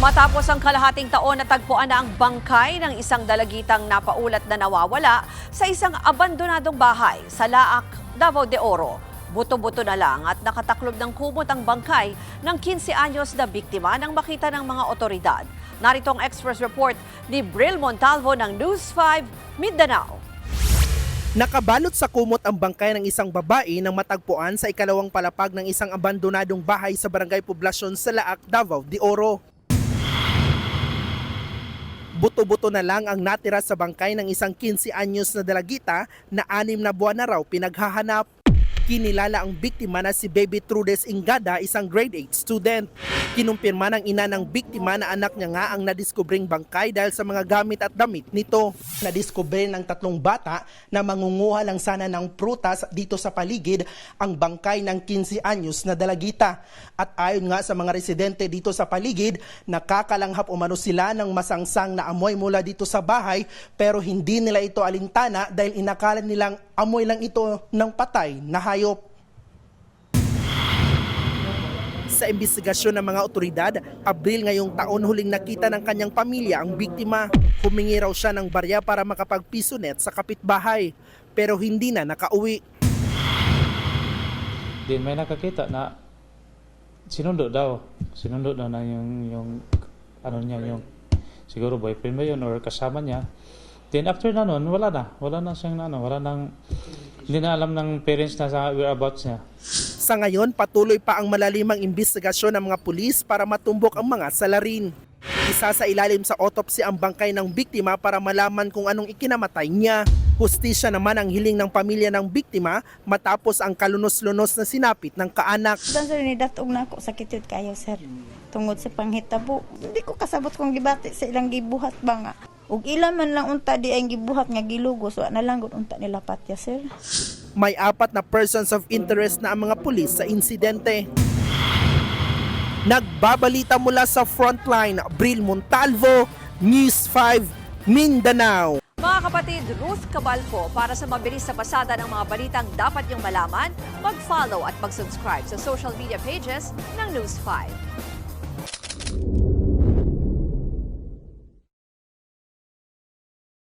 Matapos ang kalahating taon na tagpuan na ang bangkay ng isang dalagitang napaulat na nawawala sa isang abandonadong bahay sa Laak, Davao de Oro. Buto-buto na lang at nakataklob ng kumot ang bangkay ng 15 anyos na biktima nang makita ng mga otoridad. Narito ang express report ni Bril Montalvo ng News 5 Mindanao. Nakabalot sa kumot ang bangkay ng isang babae nang matagpuan sa ikalawang palapag ng isang abandonadong bahay sa barangay Poblasyon sa Laak, Davao de Oro. Buto-buto na lang ang natira sa bangkay ng isang 15 anyos na dalagita na 6 na buwan na raw pinaghahanap. Kinilala ang biktima na si Baby Trudes Ingada, isang grade 8 student. Kinumpirma ng ina ng biktima na anak niya nga ang nadiskubring bangkay dahil sa mga gamit at damit nito. Nadiskubre ng 3 bata na mangunguha lang sana ng prutas dito sa paligid ang bangkay ng 15 anyos na dalagita. At ayon nga sa mga residente dito sa paligid, nakakalanghap umano sila ng masangsang na amoy mula dito sa bahay pero hindi nila ito alintana dahil inakala nilang amoy lang ito ng patay na hayop. Sa imbestigasyon ng mga otoridad, Abril ngayong taon huling nakita ng kanyang pamilya ang biktima. Humingi raw siya ng barya para makapagpiso net sa kapitbahay, pero hindi na nakauwi. Din may nakakita na sinundo daw na yung ano niya, yung siguro boyfriend ba yun or kasama niya. Then after na nun, wala na siyang hindi na alam ng parents na sa whereabouts niya. Sa ngayon, patuloy pa ang malalimang imbestigasyon ng mga pulis para matumbok ang mga salarin. Isa sa ilalim sa autopsy ang bangkay ng biktima para malaman kung anong ikinamatay niya. Hustisya naman ang hiling ng pamilya ng biktima matapos ang kalunos-lunos na sinapit ng kaanak. Sir, nidatog na ako, sakit yun kayo, sir. Tungod sa panghitabo. Hindi ko kasabot kong gibati sa ilang gibuhat ba nga. Ug ilan man lang unta di ay gibuhat nga gilugos, wa na lang gud unta nila patya, sir. May 4 na persons of interest na ang mga pulis sa insidente. Nagbabalita mula sa frontline, Bril Montalvo, News 5, Mindanao. Mga kapatid, Ruth Cabalco, para sa mabilis na pasada ng mga balitang dapat niyong malaman, mag-follow at mag-subscribe sa social media pages ng News 5.